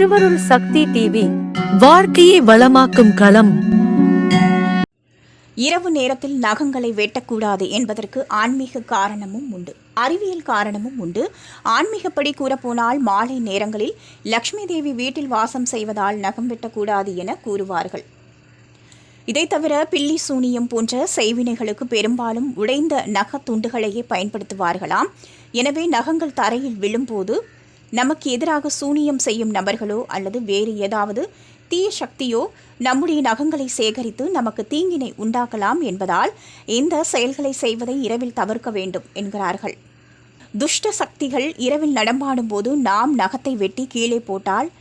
திருவருள் சக்தி டிவி வாழ்க்கையை வளமாக்கும் களம். இரவு நேரத்தில் நகங்களை வெட்டக்கூடாது என்பதற்கு ஆன்மீக காரணமும் உண்டு, அறிவியல் காரணமும் உண்டு. ஆன்மீகப்படி கூறப்போனால் மாலை நேரங்களில் லக்ஷ்மி தேவி வீட்டில் வாசம் செய்வதால் நகம் வெட்டக்கூடாது என கூறுவார்கள். இதை தவிர பில்லி சூனியம் போன்ற செய்வினைகளுக்கு பெரும்பாலும் உடைந்த நக துண்டுகளையே பயன்படுத்துவார்களாம். எனவே நகங்கள் தரையில் விழும்போது நமக்கு எதிராக சூனியம் செய்யும் நபர்களோ அல்லது வேறு ஏதாவது தீய சக்தியோ நம்முடைய நகங்களை சேகரித்து நமக்கு தீங்கினை உண்டாக்கலாம் என்பதால் இந்த செயல்களை செய்வதை இரவில் தவிர்க்க வேண்டும் என்கிறார்கள். துஷ்ட சக்திகள் இரவில் நடமாடும் போது நாம் நகத்தை வெட்டி கீழே போட்டால்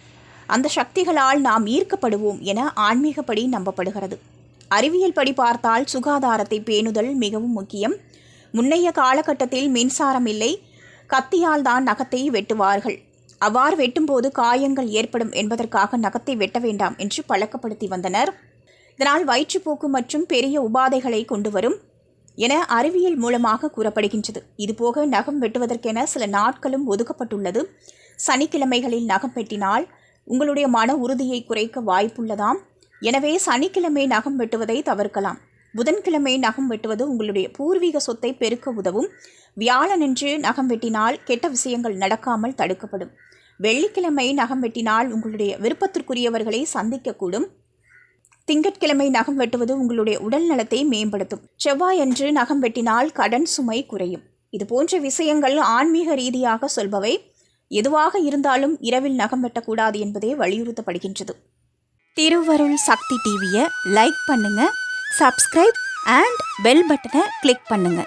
அந்த சக்திகளால் நாம் ஈர்க்கப்படுவோம் என ஆன்மீகப்படி நம்பப்படுகிறது. அறிவியல் படி பார்த்தால் சுகாதாரத்தை பேணுதல் மிகவும் முக்கியம். முன்னைய காலகட்டத்தில் மின்சாரம் இல்லை, கத்தியால் தான் நகத்தை வெட்டுவார்கள். அவ்வாறு வெட்டும்போது காயங்கள் ஏற்படும் என்பதற்காக நகத்தை வெட்ட வேண்டாம் என்று பழக்கப்படுத்தி வந்தனர். இதனால் வயிற்றுப்போக்கு மற்றும் பெரிய உபாதைகளை கொண்டு வரும் என அறிவியல் மூலமாக கூறப்படுகின்றது. இதுபோக நகம் வெட்டுவதற்கென சில நாட்களும் ஒதுக்கப்பட்டுள்ளது. சனிக்கிழமைகளில் நகம் வெட்டினால் உங்களுடைய மன உறுதியை குறைக்க வாய்ப்புள்ளதாம். எனவே சனிக்கிழமை நகம் வெட்டுவதை தவிர்க்கலாம். புதன்கிழமை நகம் வெட்டுவது உங்களுடைய பூர்வீக சொத்தை பெருக்க உதவும். வியாழனன்று நகம் வெட்டினால் கெட்ட விஷயங்கள் நடக்காமல் தடுக்கப்படும். வெள்ளிக்கிழமை நகம் வெட்டினால் உங்களுடைய விருப்பத்திற்குரியவர்களை சந்திக்கக்கூடும். திங்கட்கிழமை நகம் வெட்டுவது உங்களுடைய உடல் நலத்தை மேம்படுத்தும். செவ்வாயன்று நகம் வெட்டினால் கடன் சுமை குறையும். இது போன்ற விஷயங்கள் ஆன்மீக ரீதியாக சொல்பவை. எதுவாக இருந்தாலும் இரவில் நகம் வெட்டக்கூடாது என்பதே வலியுறுத்தப்படுகின்றது. திருவருள் சக்தி டிவியை லைக் பண்ணுங்க, சப்ஸ்கிரைப் அண்ட் பெல் பட்டனை கிளிக் பண்ணுங்க.